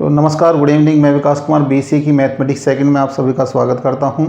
तो नमस्कार, good evening. मैं विकास कुमार बीसीए की मैथमेटिक्स सेकंड में आप सभी का स्वागत करता हूं।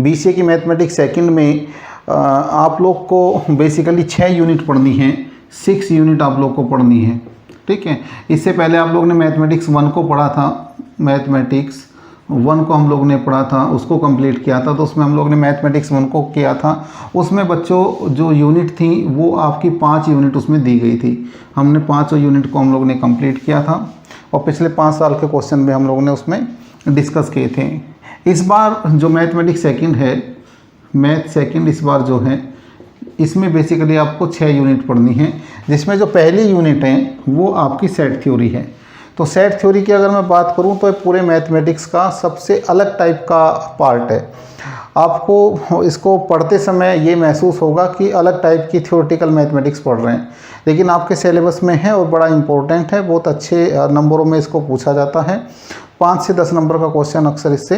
बीसीए की मैथमेटिक्स सेकंड में आप लोग को बेसिकली 6 यूनिट पढ़नी है, 6 यूनिट आप लोग को पढ़नी है। ठीक है, इससे पहले आप लोग ने मैथमेटिक्स 1 को पढ़ा था। मैथमेटिक्स 1 को हम लोग ने पढ़ा था, उसको कंप्लीट किया था। तो उसमें हम लोग ने मैथमेटिक्स 1 को किया था। उसमें बच्चों जो यूनिट थी वो आपकी 5 यूनिट उसमें दी गई थी। हमने 5 यूनिट को हम लोग ने कंप्लीट किया था और पिछले 5 साल के क्वेश्चन भी हम लोगों ने उसमें डिस्कस किए थे। इस बार जो मैथमेटिक्स सेकंड है, मैथ सेकंड इस बार जो है, इसमें बेसिकली आपको 6 यूनिट पढ़नी है, जिसमें जो पहली यूनिट है वो आपकी सेट थ्योरी है। तो सेट थ्योरी की अगर मैं बात करूं तो पूरे मैथमेटिक्स का सबसे अलग टाइप का पार्ट है। आपको इसको पढ़ते समय ये महसूस होगा कि अलग टाइप की थ्योरेटिकल मैथमेटिक्स पढ़ रहे हैं, लेकिन आपके सिलेबस में है और बड़ा इंपॉर्टेंट है। बहुत अच्छे नंबरों में इसको पूछा जाता है। 5 से 10 नंबर का क्वेश्चन अक्सर इससे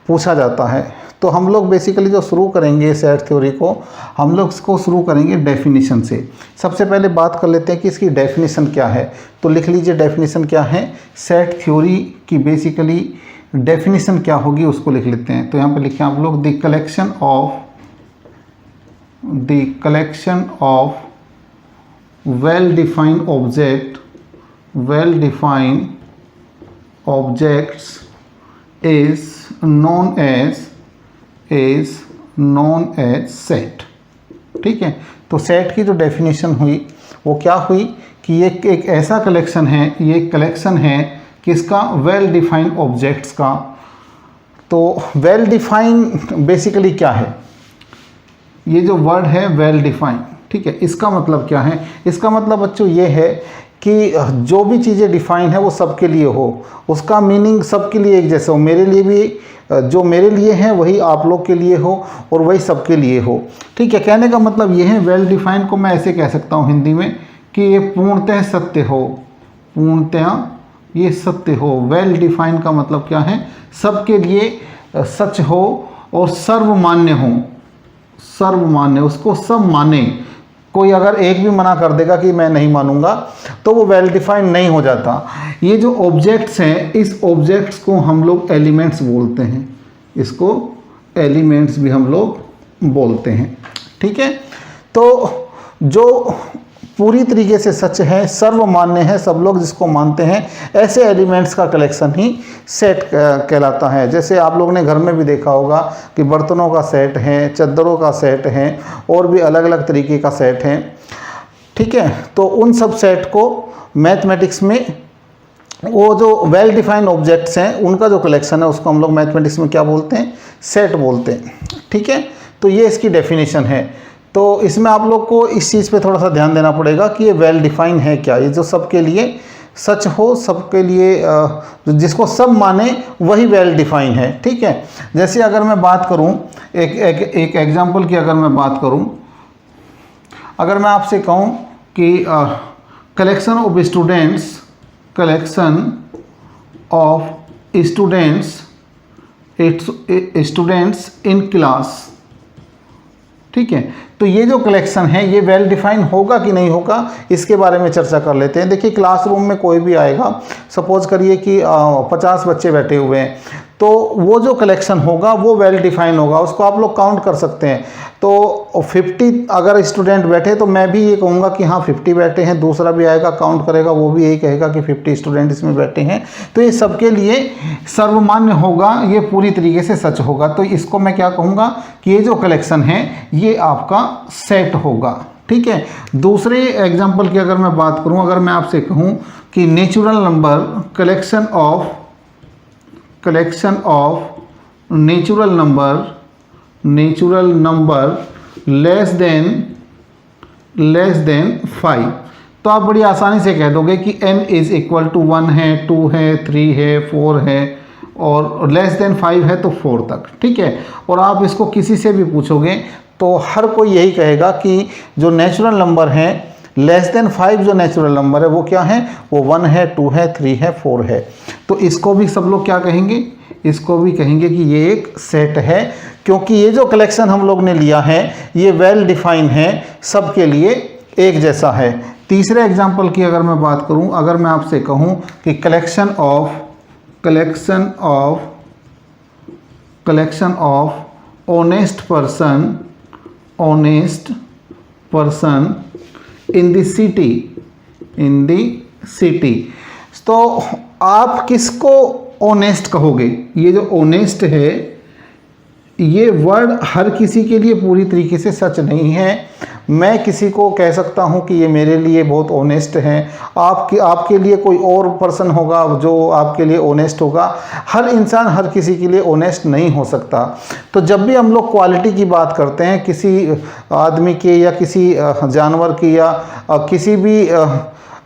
पूछा जाता है। तो हम लोग बेसिकली जो शुरू करेंगे सेट थ्योरी को, हम लोग इसको शुरू करेंगे डेफिनेशन से। सबसे पहले बात कर लेते हैं कि इसकी डेफिनेशन क्या है। तो लिख लीजिए डेफिनेशन क्या है। सेट थ्योरी की बेसिकली डेफिनेशन क्या होगी उसको लिख लेते हैं। तो यहाँ पे लिखें आप लोग, the collection of well defined objects is known as set। ठीक है, तो सेट की जो डेफिनेशन हुई वो क्या हुई कि ये एक ऐसा कलेक्शन है, ये एक कलेक्शन है किसका, वेल डिफाइंड ऑब्जेक्ट्स का। तो वेल डिफाइंड बेसिकली क्या है, ये जो वर्ड है वेल डिफाइंड, ठीक है, इसका मतलब क्या है। इसका मतलब बच्चों ये है कि जो भी चीज़ें डिफाइन है वो सबके लिए हो, उसका मीनिंग सबके लिए एक जैसा हो। मेरे लिए भी जो मेरे लिए है वही आप लोग के लिए हो और वही सबके लिए हो। ठीक है, कहने का मतलब ये है, वेल डिफाइन को मैं ऐसे कह सकता हूँ हिंदी में कि ये पूर्णतः सत्य हो, पूर्णतः ये सत्य हो। वेल डिफाइन का मतलब क्या है, सबके लिए सच हो और सर्वमान्य हो। सर्वमान्य, उसको सब माने। कोई अगर एक भी मना कर देगा कि मैं नहीं मानूंगा तो वो वेल डिफाइंड नहीं हो जाता। ये जो ऑब्जेक्ट्स हैं, इस ऑब्जेक्ट्स को हम लोग एलिमेंट्स बोलते हैं। इसको एलिमेंट्स भी हम लोग बोलते हैं। ठीक है, तो जो पूरी तरीके से सच है, सर्वमान्य है, सब लोग जिसको मानते हैं, ऐसे एलिमेंट्स का कलेक्शन ही सेट कहलाता है। जैसे आप लोग ने घर में भी देखा होगा कि बर्तनों का सेट है, चद्दरों का सेट है और भी अलग अलग तरीके का सेट है। ठीक है, तो उन सब सेट को मैथमेटिक्स में, वो जो वेल डिफाइंड ऑब्जेक्ट्स हैं उनका जो कलेक्शन है उसको हम लोग मैथमेटिक्स में क्या बोलते हैं, सेट बोलते हैं। ठीक है, तो ये इसकी डेफिनेशन है। तो इसमें आप लोग को इस चीज़ पे थोड़ा सा ध्यान देना पड़ेगा कि ये वेल डिफाइन है क्या। ये जो सबके लिए सच हो, सबके लिए जिसको सब माने वही वेल डिफाइन है। ठीक है, जैसे अगर मैं बात करूं एक एग्जांपल की, अगर मैं बात करूं, अगर मैं आपसे कहूं कि collection of students in class. ठीक है, तो ये जो कलेक्शन है ये वेल डिफाइन होगा कि नहीं होगा, इसके बारे में चर्चा कर लेते हैं। देखिए, क्लासरूम में कोई भी आएगा, सपोज करिए कि 50 बच्चे बैठे हुए हैं, तो वो जो कलेक्शन होगा वो वेल डिफाइन होगा, उसको आप लोग काउंट कर सकते हैं। तो 50 अगर स्टूडेंट बैठे तो मैं भी ये कहूँगा कि हाँ 50 बैठे हैं, दूसरा भी आएगा काउंट करेगा, वो भी यही कहेगा कि 50 स्टूडेंट इसमें बैठे हैं। तो ये सबके लिए सर्वमान्य होगा, ये पूरी तरीके से सच होगा। तो इसको मैं क्या कहूँगा कि ये जो कलेक्शन है ये आपका सेट होगा। ठीक है, दूसरे एग्जाम्पल की अगर मैं बात करूँ, अगर मैं आपसे कहूँ कि natural number, collection of natural number less than 5, तो आप बड़ी आसानी से कह दोगे कि n इज इक्वल टू 1 है, 2 है, 3 है, 4 है और लेस देन 5 है तो 4 तक। ठीक है, और आप इसको किसी से भी पूछोगे तो हर कोई यही कहेगा कि जो नेचुरल नंबर है लेस देन 5, जो नेचुरल नंबर है वो क्या है, वो 1 है, 2 है, 3 है, 4 है। तो इसको भी सब लोग क्या कहेंगे, इसको भी कहेंगे कि ये एक सेट है, क्योंकि ये जो कलेक्शन हम लोग ने लिया है ये वेल डिफाइन है, सबके लिए एक जैसा है। तीसरे एग्जाम्पल की अगर मैं बात करूं, अगर मैं आपसे कहूं कि collection of collection of honest person in the city। तो आप किसको ऑनेस्ट कहोगे? ये जो ऑनेस्ट है, ये वर्ड हर किसी के लिए पूरी तरीके से सच नहीं है। मैं किसी को कह सकता हूँ कि ये मेरे लिए बहुत ऑनेस्ट है, आपके लिए कोई और पर्सन होगा जो आपके लिए ऑनेस्ट होगा। हर इंसान हर किसी के लिए ऑनेस्ट नहीं हो सकता। तो जब भी हम लोग क्वालिटी की बात करते हैं किसी आदमी के या किसी जानवर की या किसी भी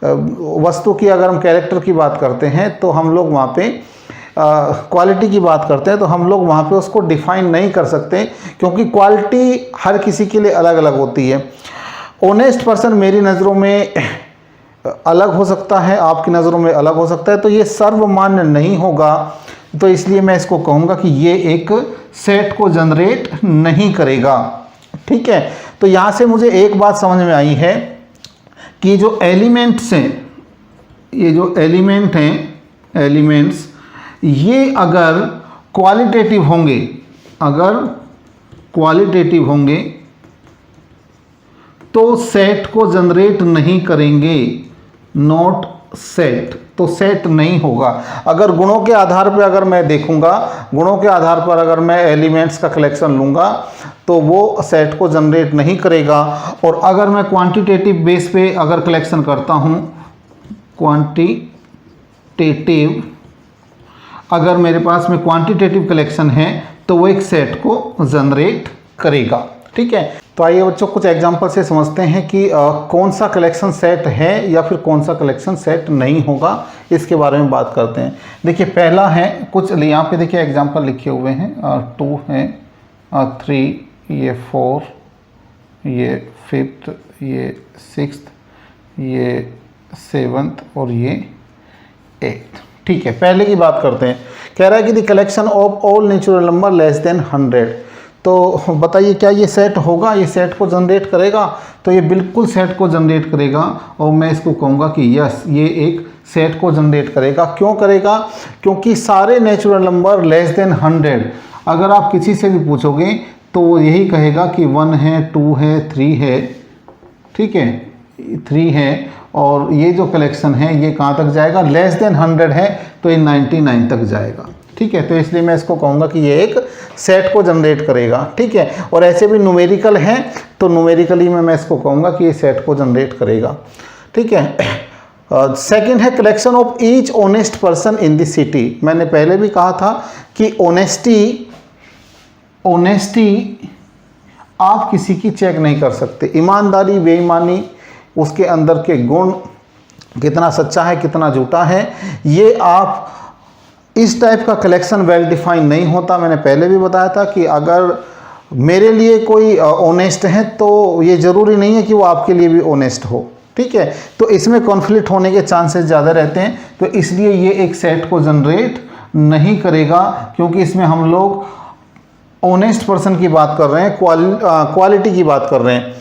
वस्तु की, अगर हम कैरेक्टर की बात करते हैं तो हम लोग वहाँ पे क्वालिटी की बात करते हैं तो हम लोग वहाँ पे उसको डिफाइन नहीं कर सकते, क्योंकि क्वालिटी हर किसी के लिए अलग अलग होती है। ऑनेस्ट पर्सन मेरी नज़रों में अलग हो सकता है, आपकी नज़रों में अलग हो सकता है, तो ये सर्वमान्य नहीं होगा। तो इसलिए मैं इसको कहूँगा कि ये एक सेट को जनरेट नहीं करेगा। ठीक है, तो यहाँ से मुझे एक बात समझ में आई है कि जो एलिमेंट्स हैं, ये जो एलिमेंट हैं, एलिमेंट्स, ये अगर क्वालिटेटिव होंगे तो सेट को जनरेट नहीं करेंगे। नॉट सेट, तो सेट नहीं होगा। अगर गुणों के आधार पर अगर मैं देखूंगा, गुणों के आधार पर अगर मैं एलिमेंट्स का कलेक्शन लूंगा तो वो सेट को जनरेट नहीं करेगा। और अगर मैं क्वांटिटेटिव बेस पे अगर कलेक्शन करता हूं, क्वांटिटेटिव, अगर मेरे पास में क्वांटिटेटिव कलेक्शन है तो वो एक सेट को जनरेट करेगा। ठीक है, तो आइए बच्चों कुछ एग्जांपल से समझते हैं कि कौन सा कलेक्शन सेट है या फिर कौन सा कलेक्शन सेट नहीं होगा, इसके बारे में बात करते हैं। देखिए पहला है, कुछ यहाँ पे देखिए एग्जांपल लिखे हुए हैं, 2 है, 3, ये 4, ये 5th, ये 6th, ये 7th और ये 8th। ठीक है, पहले की बात करते हैं। कह रहा है कि the collection of all natural number less than 100। तो बताइए क्या ये सेट होगा, ये सेट को जनरेट करेगा? तो ये बिल्कुल सेट को जनरेट करेगा और मैं इसको कहूँगा कि यस, ये एक सेट को जनरेट करेगा। क्यों करेगा? क्योंकि सारे नेचुरल नंबर लेस देन 100, अगर आप किसी से भी पूछोगे तो वो यही कहेगा कि 1 है, 2 है, 3 है। ठीक है, 3 है, और ये जो कलेक्शन है ये कहाँ तक जाएगा? लेस देन 100 है तो ये 99 तक जाएगा। ठीक है, तो इसलिए मैं इसको कहूँगा कि ये एक सेट को जनरेट करेगा। ठीक है, और ऐसे भी न्यूमेरिकल हैं तो न्यूमेरिकली में मैं इसको कहूँगा कि ये सेट को जनरेट करेगा। ठीक है, सेकंड है collection of each honest person in the city. मैंने पहले भी कहा था कि ऑनेस्टी आप किसी की चेक नहीं कर सकते। ईमानदारी, बेईमानी, उसके अंदर के गुण, कितना सच्चा है कितना झूठा है, ये आप इस टाइप का कलेक्शन वेल डिफाइन नहीं होता। मैंने पहले भी बताया था कि अगर मेरे लिए कोई ऑनेस्ट है तो ये ज़रूरी नहीं है कि वो आपके लिए भी ऑनेस्ट हो। ठीक है, तो इसमें कॉन्फ्लिक्ट होने के चांसेस ज़्यादा रहते हैं, तो इसलिए ये एक सेट को जनरेट नहीं करेगा, क्योंकि इसमें हम लोग ऑनेस्ट पर्सन की बात कर रहे हैं, क्वालिटी की बात कर रहे हैं।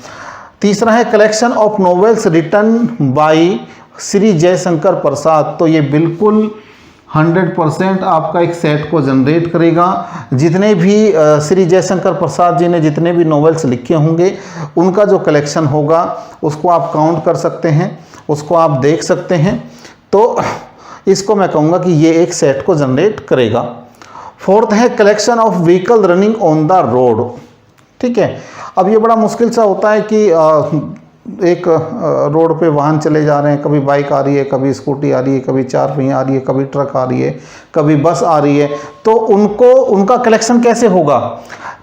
तीसरा है collection of novels written by Shri Jaishankar Prasad. तो ये बिल्कुल 100% आपका एक सेट को जनरेट करेगा। जितने भी श्री जयशंकर प्रसाद जी ने जितने भी नॉवेल्स लिखे होंगे उनका जो कलेक्शन होगा उसको आप काउंट कर सकते हैं, उसको आप देख सकते हैं। तो इसको मैं कहूँगा कि ये एक सेट को जनरेट करेगा। फोर्थ है collection of vehicle running on the road. ठीक है, अब ये बड़ा मुश्किल सा होता है कि एक रोड पे वाहन चले जा रहे हैं, कभी बाइक आ रही है, कभी स्कूटी आ रही है, कभी 4 पहिया आ रही है, कभी ट्रक आ रही है, कभी बस आ रही है, तो उनका कलेक्शन कैसे होगा?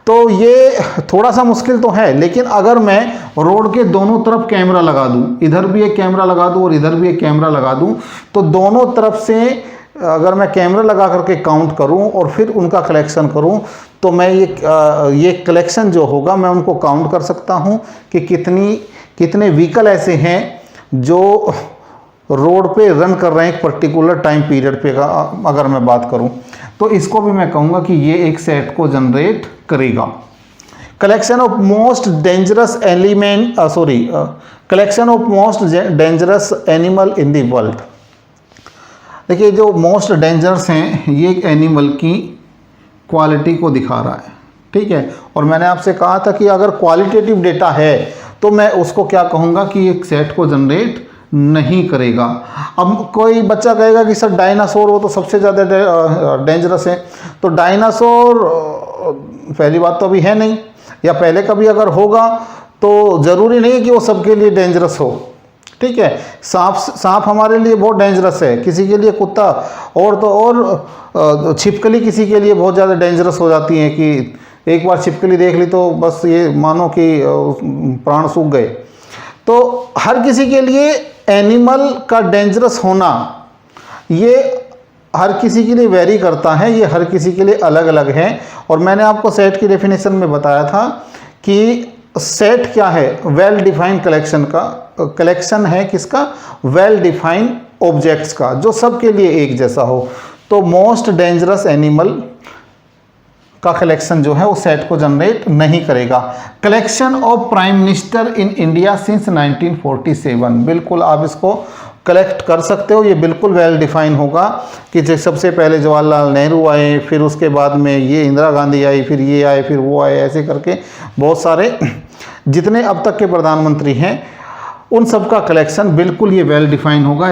तो ये थोड़ा सा मुश्किल तो है, लेकिन अगर मैं रोड के दोनों तरफ कैमरा लगा दूं, इधर भी एक कैमरा लगा दूं और इधर भी एक कैमरा लगा दूं, तो दोनों तरफ से अगर मैं कैमरा लगा करके काउंट करूं और फिर उनका कलेक्शन करूं तो मैं ये कलेक्शन जो होगा मैं उनको काउंट कर सकता हूं कि कितने व्हीकल ऐसे हैं जो रोड पे रन कर रहे हैं एक पर्टिकुलर टाइम पीरियड पे। अगर मैं बात करूं तो इसको भी मैं कहूँगा कि ये एक सेट को जनरेट करेगा। Collection of most dangerous collection of most dangerous animal in the world. देखिए जो मोस्ट डेंजरस हैं ये एक एनिमल की क्वालिटी को दिखा रहा है, ठीक है। और मैंने आपसे कहा था कि अगर क्वालिटेटिव डेटा है तो मैं उसको क्या कहूँगा कि एक सेट को जनरेट नहीं करेगा। अब कोई बच्चा कहेगा कि सर डायनासोर वो तो सबसे ज़्यादा डेंजरस है, तो डायनासोर पहली बात तो अभी है नहीं, या पहले कभी अगर होगा तो ज़रूरी नहीं है कि वो सबके लिए डेंजरस हो, ठीक है। सांप हमारे लिए बहुत डेंजरस है, किसी के लिए कुत्ता, और तो और छिपकली किसी के लिए बहुत ज़्यादा डेंजरस हो जाती है कि एक बार छिपकली देख ली तो बस ये मानो कि प्राण सूख गए। तो हर किसी के लिए एनिमल का डेंजरस होना ये हर किसी के लिए वेरी करता है, ये हर किसी के लिए अलग अलग है। और मैंने आपको सेट की डेफिनेशन में बताया था कि सेट क्या है, वेल डिफाइंड कलेक्शन का, कलेक्शन है किसका, वेल डिफाइंड ऑब्जेक्ट्स का, जो सबके लिए एक जैसा हो। तो मोस्ट डेंजरस एनिमल का कलेक्शन जो है वो सेट को जनरेट नहीं करेगा। Collection of prime minister in India since 1947, बिल्कुल आप इसको कलेक्ट कर सकते हो, ये बिल्कुल वेल डिफाइन होगा कि जैसे सबसे पहले जवाहरलाल नेहरू आए, फिर उसके बाद में ये इंदिरा गांधी आई, फिर ये आए, फिर वो आए, ऐसे करके बहुत सारे जितने अब तक के प्रधानमंत्री हैं उन सब का कलेक्शन बिल्कुल ये वेल डिफाइन होगा,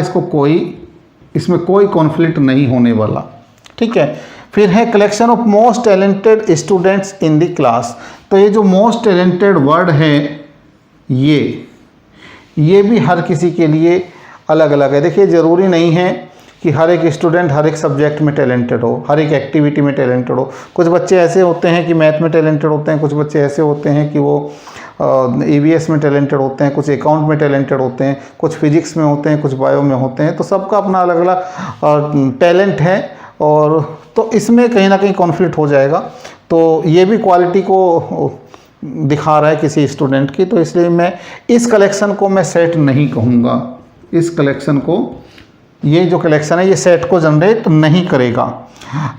इसमें कोई कॉन्फ्लिक्ट नहीं होने वाला, ठीक है। फिर है collection of most talented students in the class. तो ये जो मोस्ट टैलेंटेड वर्ड है ये भी हर किसी के लिए अलग अलग है। देखिए ज़रूरी नहीं है कि हर एक स्टूडेंट हर एक सब्जेक्ट में टैलेंटेड हो, हर एक एक्टिविटी में टैलेंटेड हो। कुछ बच्चे ऐसे होते हैं कि मैथ में टैलेंटेड होते हैं, कुछ बच्चे ऐसे होते हैं कि वो EVS में टैलेंटेड होते हैं, कुछ अकाउंट में टैलेंटेड होते हैं, कुछ फिजिक्स में होते हैं, कुछ बायो में होते हैं। तो सबका अपना अलग अलग टैलेंट है, और तो इसमें कहीं ना कहीं कॉन्फ्लिक्ट हो जाएगा। तो ये भी क्वालिटी को दिखा रहा है किसी स्टूडेंट की, तो इसलिए मैं इस कलेक्शन को मैं सेट नहीं कहूँगा। इस कलेक्शन को, ये जो कलेक्शन है ये सेट को जनरेट नहीं करेगा।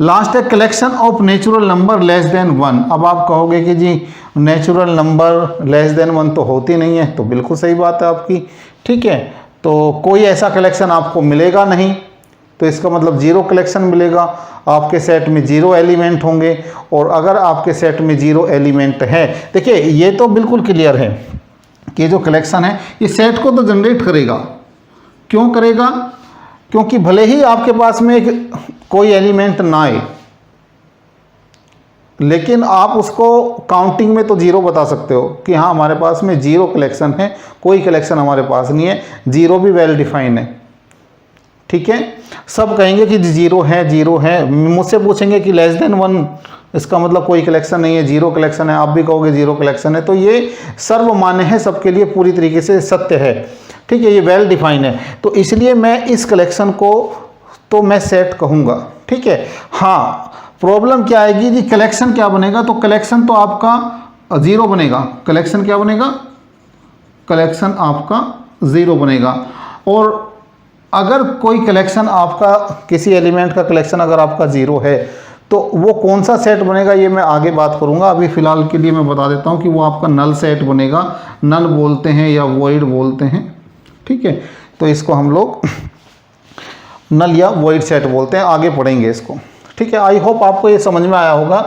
लास्ट है collection of natural number less than 1। अब आप कहोगे कि जी नेचुरल नंबर लेस देन 1 तो होती नहीं है, तो बिल्कुल सही बात है आपकी, ठीक है। तो कोई ऐसा कलेक्शन आपको मिलेगा नहीं, तो इसका मतलब जीरो कलेक्शन मिलेगा, आपके सेट में जीरो एलिमेंट होंगे। और अगर आपके सेट में जीरो एलिमेंट है, देखिए ये तो बिल्कुल क्लियर है कि जो कलेक्शन है ये सेट को तो जनरेट करेगा। क्यों करेगा? क्योंकि भले ही आपके पास में कोई एलिमेंट ना आए, लेकिन आप उसको काउंटिंग में तो जीरो बता सकते हो कि हाँ हमारे पास में जीरो कलेक्शन है, कोई कलेक्शन हमारे पास नहीं है। जीरो भी वेल डिफाइन है, ठीक है। सब कहेंगे कि जीरो है, जीरो है। मुझसे पूछेंगे कि लेस देन 1, इसका मतलब कोई कलेक्शन नहीं है, जीरो कलेक्शन है, आप भी कहोगे जीरो कलेक्शन है। तो ये सर्वमान्य है, सबके लिए पूरी तरीके से सत्य है, ठीक है, ये वेल डिफाइन है। तो इसलिए मैं इस कलेक्शन को तो मैं सेट कहूँगा, ठीक है। हाँ, प्रॉब्लम क्या आएगी जी, कलेक्शन क्या बनेगा? तो कलेक्शन तो आपका ज़ीरो बनेगा। कलेक्शन क्या बनेगा? कलेक्शन आपका ज़ीरो बनेगा। और अगर कोई कलेक्शन आपका, किसी एलिमेंट का कलेक्शन अगर आपका ज़ीरो है, तो वो कौन सा सेट बनेगा ये मैं आगे बात करूंगा। अभी फ़िलहाल के लिए मैं बता देता हूँ कि वो आपका नल सेट बनेगा। नल बोलते हैं या वॉइड बोलते हैं, ठीक है। तो इसको हम लोग नल या वॉइड सेट बोलते हैं, आगे पढ़ेंगे इसको, ठीक है। आई होप आपको ये समझ में आया होगा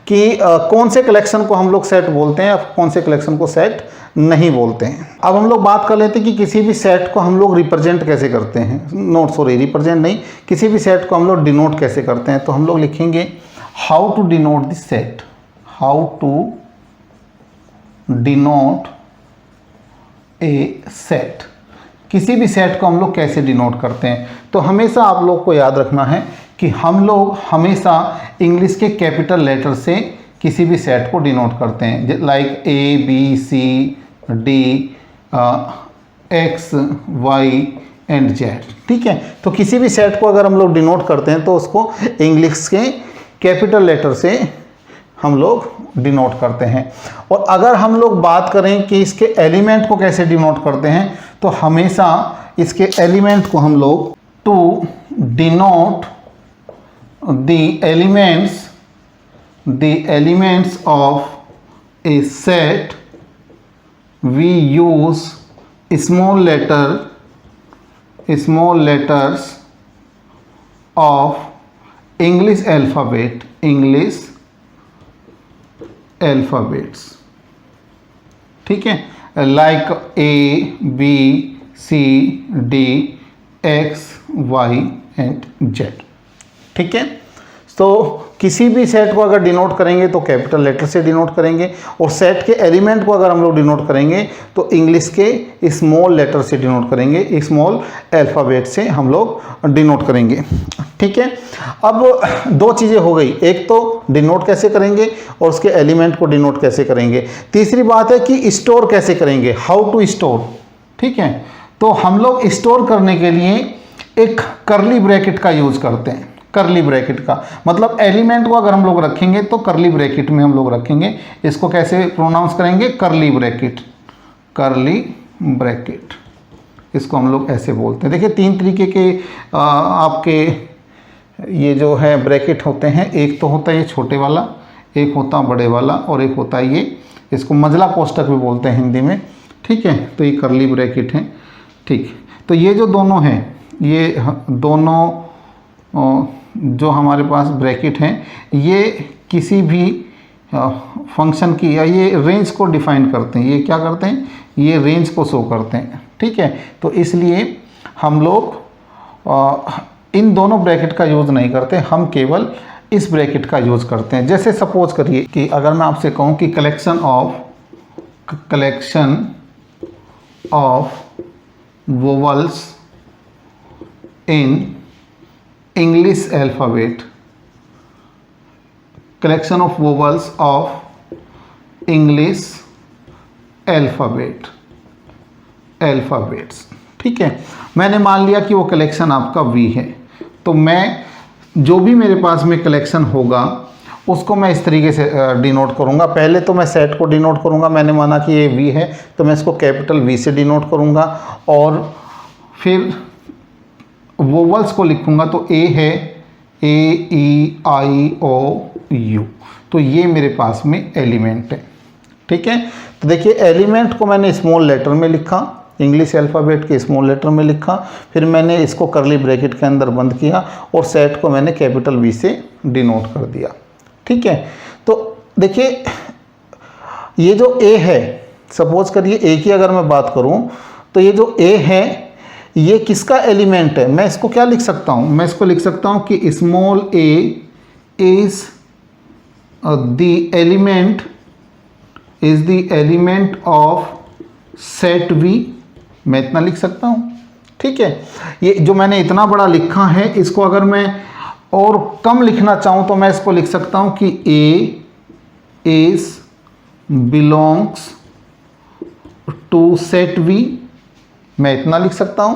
कि कौन से कलेक्शन को हम लोग सेट बोलते हैं, कौन से कलेक्शन को सेट नहीं बोलते हैं। अब हम लोग बात कर लेते हैं कि किसी भी सेट को हम लोग रिप्रेजेंट कैसे करते हैं। रिप्रेजेंट नहीं, किसी भी सेट को हम लोग डिनोट कैसे करते हैं। तो हम लोग लिखेंगे how to denote this set, how to denote a set. किसी भी सेट को हम लोग कैसे डिनोट करते हैं। तो हमेशा आप लोग को याद रखना है कि हम लोग हमेशा इंग्लिश के कैपिटल लेटर से किसी भी सेट को डिनोट करते हैं, like ABCD X Y and Z, ठीक है। तो किसी भी सेट को अगर हम लोग डिनोट करते हैं तो उसको इंग्लिश के कैपिटल लेटर से हम लोग डिनोट करते हैं। और अगर हम लोग बात करें कि इसके एलिमेंट को कैसे डिनोट करते हैं, तो हमेशा इसके एलिमेंट को हम लोग to denote the elements of a set we use small letters of English alphabets, ठीक है, लाइक ABCD XY Z, ठीक है। तो किसी भी सेट को अगर डिनोट करेंगे तो कैपिटल लेटर से डिनोट करेंगे, और सेट के एलिमेंट को अगर हम लोग डिनोट करेंगे तो इंग्लिश के स्मॉल लेटर से डिनोट करेंगे, स्मॉल अल्फ़ाबेट से हम लोग डिनोट करेंगे, ठीक है। अब दो चीज़ें हो गई, एक तो डिनोट कैसे करेंगे और उसके एलिमेंट को डिनोट कैसे करेंगे। तीसरी बात है कि स्टोर कैसे करेंगे, हाउ टू स्टोर, ठीक है। तो हम लोग स्टोर करने के लिए एक करली ब्रैकेट का यूज़ करते हैं। करली ब्रैकेट का मतलब एलिमेंट को अगर हम लोग रखेंगे तो करली ब्रैकेट में हम लोग रखेंगे। इसको कैसे प्रोनाउंस करेंगे, करली ब्रैकेट, करली ब्रैकेट, इसको हम लोग ऐसे बोलते हैं। देखिए तीन तरीके के आपके ये जो है ब्रैकेट होते हैं, एक तो होता है ये छोटे वाला, एक होता है बड़े वाला, और एक होता है ये, इसको मंझला कोष्ठक भी बोलते हैं हिंदी में, ठीक है। तो ये करली ब्रैकेट है, ठीक। तो ये जो दोनों हैं, ये दोनों जो हमारे पास ब्रैकेट हैं, ये किसी भी फंक्शन की या ये रेंज को डिफाइन करते हैं। ये क्या करते हैं, ये रेंज को शो करते हैं, ठीक है। तो इसलिए हम लोग इन दोनों ब्रैकेट का यूज़ नहीं करते, हम केवल इस ब्रैकेट का यूज़ करते हैं। जैसे सपोज करिए कि अगर मैं आपसे कहूँ कि collection of vowels in English alphabet, collection of vowels of English alphabets, ठीक है। मैंने मान लिया कि वो कलेक्शन आपका V है, तो मैं जो भी मेरे पास में कलेक्शन होगा उसको मैं इस तरीके से डिनोट करूँगा। पहले तो मैं सेट को डिनोट करूँगा, मैंने माना कि ये V है तो मैं इसको कैपिटल V से डिनोट करूँगा, और फिर वोवल्स को लिखूँगा तो A है AEIOU, तो ये मेरे पास में एलिमेंट है, ठीक है। तो देखिए एलिमेंट को मैंने स्मॉल लेटर में लिखा, इंग्लिश अल्फ़ाबेट के स्मॉल लेटर में लिखा, फिर मैंने इसको करली ब्रैकेट के अंदर बंद किया और सेट को मैंने कैपिटल V से डिनोट कर दिया, ठीक है। तो देखिए ये जो A है, सपोज करिए A की अगर मैं बात करूं तो ये जो A है ये किसका एलिमेंट है, मैं इसको क्या लिख सकता हूं, मैं इसको लिख सकता हूं कि small a is the element of set V, मैं इतना लिख सकता हूं, ठीक है। ये जो मैंने इतना बड़ा लिखा है, इसको अगर मैं और कम लिखना चाहूं तो मैं इसको लिख सकता हूं कि A is belongs to set V, मैं इतना लिख सकता हूं,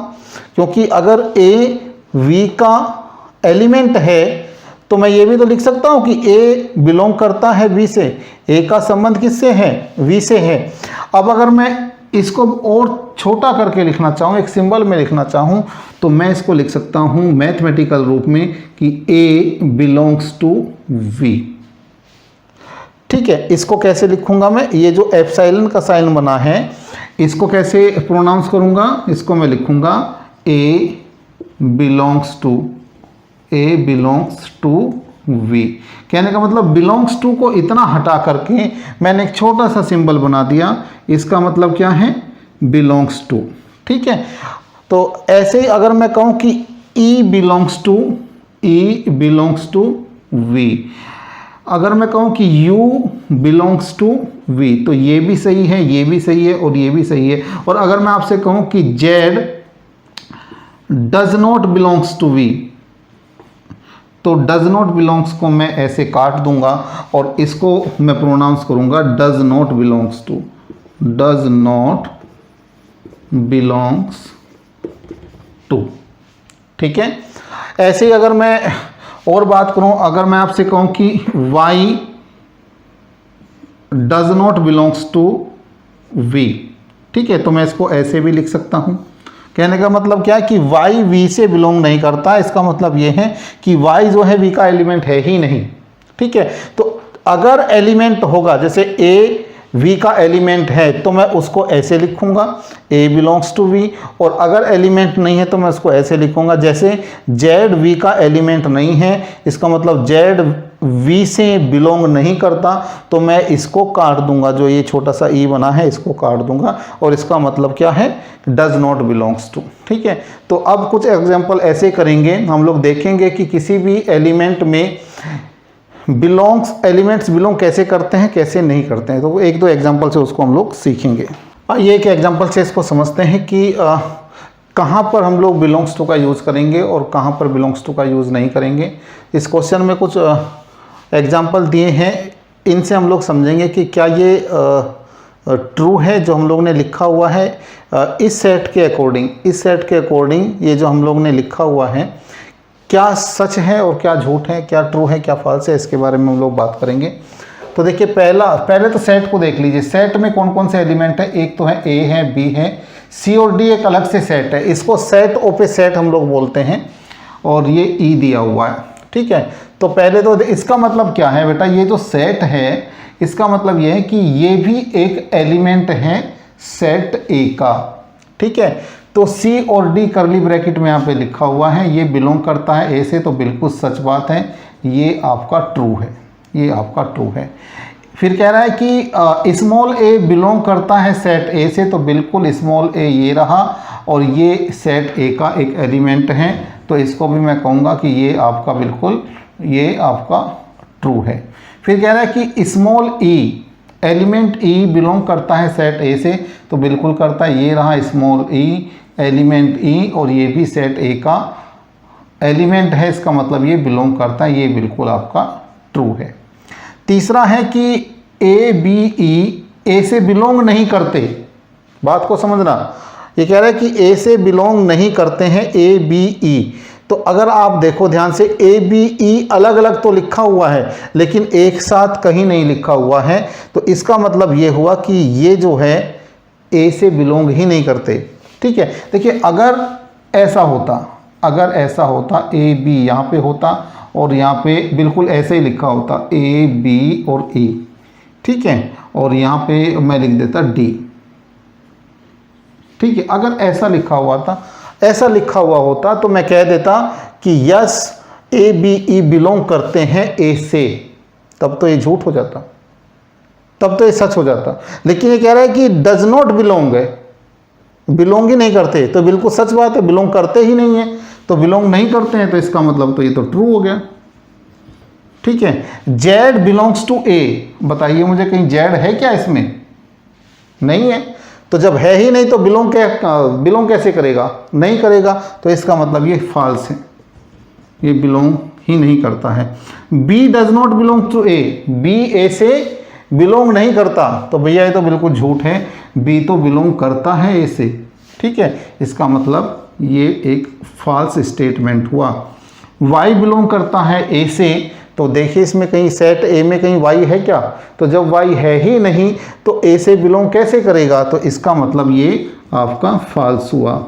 क्योंकि अगर A V का एलिमेंट है तो मैं ये भी तो लिख सकता हूं कि A बिलोंग करता है V से, A का संबंध किससे है, V से है। अब अगर मैं इसको और छोटा करके लिखना चाहूँ, एक सिंबल में लिखना चाहूँ, तो मैं इसको लिख सकता हूँ मैथमेटिकल रूप में कि A बिलोंग्स टू V, ठीक है। इसको कैसे लिखूंगा मैं, ये जो एप्सिलॉन का साइन बना है इसको कैसे प्रोनाउंस करूंगा, इसको मैं लिखूंगा A बिलोंग्स टू V। कहने का मतलब बिलोंग्स टू को इतना हटा करके मैंने एक छोटा सा सिंबल बना दिया, इसका मतलब क्या है, बिलोंग्स टू, ठीक है। तो ऐसे ही अगर मैं कहूँ कि E बिलोंग्स टू V, अगर मैं कहूँ कि U बिलोंग्स टू V, तो ये भी सही है, ये भी सही है और ये भी सही है। और अगर मैं आपसे कहूँ कि Z does not belongs to V, तो डज नॉट बिलोंग्स को मैं ऐसे काट दूंगा और इसको मैं प्रोनाउंस करूंगा डज नॉट बिलोंग्स टू, ठीक है। ऐसे ही अगर मैं और बात करूं, अगर मैं आपसे कहूं कि Y does not belongs to V, ठीक है, तो मैं इसको ऐसे भी लिख सकता हूं। कहने का मतलब क्या है कि Y V से बिलोंग नहीं करता, इसका मतलब ये है कि Y जो है V का एलिमेंट है ही नहीं, ठीक है। तो अगर एलिमेंट होगा, जैसे A V का एलिमेंट है तो मैं उसको ऐसे लिखूंगा A बिलोंग्स टू V, और अगर एलिमेंट नहीं है तो मैं उसको ऐसे लिखूंगा जैसे Z V का एलिमेंट नहीं है, इसका मतलब Z V से बिलोंग नहीं करता, तो मैं इसको काट दूंगा, जो ये छोटा सा E बना है इसको काट दूंगा, और इसका मतलब क्या है, डज नॉट बिलोंग्स टू। ठीक है, तो अब कुछ एग्जाम्पल ऐसे करेंगे, हम लोग देखेंगे कि किसी भी एलिमेंट में एलिमेंट्स बिलोंग कैसे करते हैं कैसे नहीं करते हैं। तो एक दो एग्जांपल से उसको हम लोग सीखेंगे। ये एक एग्जांपल से इसको समझते हैं कि कहाँ पर हम लोग बिलोंग्स टू का यूज़ करेंगे और कहाँ पर बिलोंग्स टू का यूज़ नहीं करेंगे। इस क्वेश्चन में कुछ एग्जांपल दिए हैं, इनसे हम लोग समझेंगे कि क्या ये ट्रू है जो हम लोग ने लिखा हुआ है इस सेट के अकॉर्डिंग ये जो हम लोग ने लिखा हुआ है क्या सच है और क्या झूठ है, क्या ट्रू है क्या फॉल्स है, इसके बारे में हम लोग बात करेंगे। तो देखिए पहले तो सेट को देख लीजिए। सेट में कौन कौन से एलिमेंट है, एक तो है ए है, बी है, सी और डी एक अलग से सेट है, इसको सेट ओपे सेट हम लोग बोलते हैं, और ये ई दिया हुआ है। ठीक है, तो पहले तो इसका मतलब क्या है बेटा, ये जो सेट है इसका मतलब ये है कि ये भी एक एलिमेंट है सेट ए का। ठीक है, तो सी और डी करली ब्रैकेट में यहाँ पे लिखा हुआ है, ये बिलोंग करता है ए से, तो बिल्कुल सच बात है, ये आपका ट्रू है, ये आपका ट्रू है। फिर कह रहा है कि स्मॉल ए बिलोंग करता है सेट ए से, तो बिल्कुल स्मॉल ए ये रहा, और ये सेट ए का एक एलिमेंट है, तो इसको भी मैं कहूँगा कि ये आपका बिल्कुल ये आपका ट्रू है। फिर कह रहा है कि स्मॉल ई एलिमेंट ई बिलोंग करता है सेट ए से, तो बिल्कुल करता है, ये रहा स्मॉल ई एलिमेंट ई, और ये भी सेट ए का एलिमेंट है, इसका मतलब ये बिलोंग करता है, ये बिल्कुल आपका ट्रू है। तीसरा है कि ए बी ई ए से बिलोंग नहीं करते, बात को समझना, ये कह रहा है कि ए से बिलोंग नहीं करते हैं ए बी ई। तो अगर आप देखो ध्यान से, ए बी ई अलग अलग तो लिखा हुआ है लेकिन एक साथ कहीं नहीं लिखा हुआ है, तो इसका मतलब ये हुआ कि ये जो है ए से बिलोंग ही नहीं करते। ठीक है, देखिए अगर ऐसा होता ए बी यहाँ पे होता और यहाँ पे बिल्कुल ऐसे ही लिखा होता ए बी और ई, ठीक है, और यहाँ पे मैं लिख देता डी। ठीक है, अगर ऐसा लिखा हुआ होता तो मैं कह देता कि yes A B E belong करते हैं ए से, तब तो ये झूठ हो जाता, तब तो ये सच हो जाता। लेकिन ये कह रहा है कि डज नॉट बिलोंग है, बिलोंग ही नहीं करते, तो बिल्कुल सच बात है, बिलोंग करते ही नहीं है, तो बिलोंग नहीं करते हैं, तो इसका मतलब तो ये तो ट्रू हो गया। ठीक है, जेड बिलोंग्स टू ए, बताइए मुझे कहीं जेड है क्या इसमें, नहीं है, तो जब है ही नहीं तो बिलोंग कैसे करेगा, नहीं करेगा, तो इसका मतलब ये फॉल्स है, ये बिलोंग ही नहीं करता है। B does not belong to A, B A से बिलोंग नहीं करता, तो भैया ये तो बिल्कुल झूठ है, बी तो बिलोंग करता है ए से। ठीक है, इसका मतलब ये एक फॉल्स स्टेटमेंट हुआ। वाई बिलोंग करता है ए से, तो देखिए इसमें कहीं सेट ए में कहीं वाई है क्या, तो जब वाई है ही नहीं तो ए से बिलोंग कैसे करेगा, तो इसका मतलब ये आपका फॉल्स हुआ।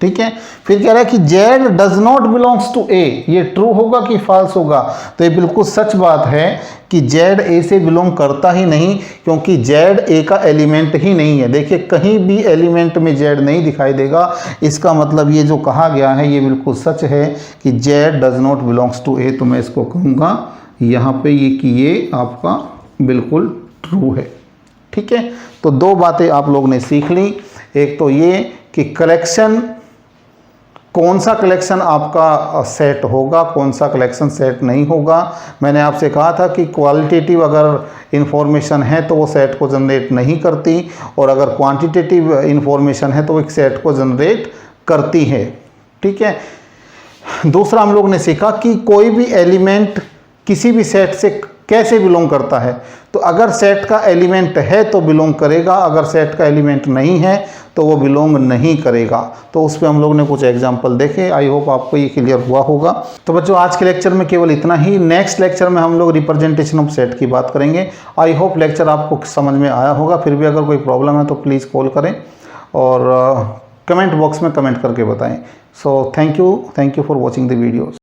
ठीक है, फिर कह रहा है कि Z does not belongs to A, ये ट्रू होगा कि फॉल्स होगा, तो ये बिल्कुल सच बात है कि जेड ए से बिलोंग करता ही नहीं, क्योंकि जेड ए का एलिमेंट ही नहीं है। देखिए कहीं भी एलिमेंट में जेड नहीं दिखाई देगा, इसका मतलब ये जो कहा गया है ये बिल्कुल सच है कि Z does not belongs to A, तो मैं इसको कहूँगा यहाँ पे ये कि ये आपका बिल्कुल ट्रू है। ठीक है, तो दो बातें आप लोग ने सीख ली, एक तो ये कि कलेक्शन, कौन सा कलेक्शन आपका सेट होगा, कौन सा कलेक्शन सेट नहीं होगा। मैंने आपसे कहा था कि क्वालिटेटिव अगर इंफॉर्मेशन है तो वो सेट को जनरेट नहीं करती, और अगर क्वांटिटेटिव इंफॉर्मेशन है तो वो एक सेट को जनरेट करती है। ठीक है, दूसरा हम लोग ने सीखा कि कोई भी एलिमेंट किसी भी सेट से कैसे बिलोंग करता है, तो अगर सेट का एलिमेंट है तो बिलोंग करेगा, अगर सेट का एलिमेंट नहीं है तो वो बिलोंग नहीं करेगा। तो उस पर हम लोग ने कुछ एग्जांपल देखे, आई होप आपको ये क्लियर हुआ होगा। तो बच्चों आज के लेक्चर में केवल इतना ही, नेक्स्ट लेक्चर में हम लोग रिप्रेजेंटेशन ऑफ सेट की बात करेंगे। आई होप लेक्चर आपको समझ में आया होगा, फिर भी अगर कोई प्रॉब्लम है तो प्लीज़ कॉल करें और कमेंट बॉक्स में कमेंट करके बताएं। So thank you for watching the videos.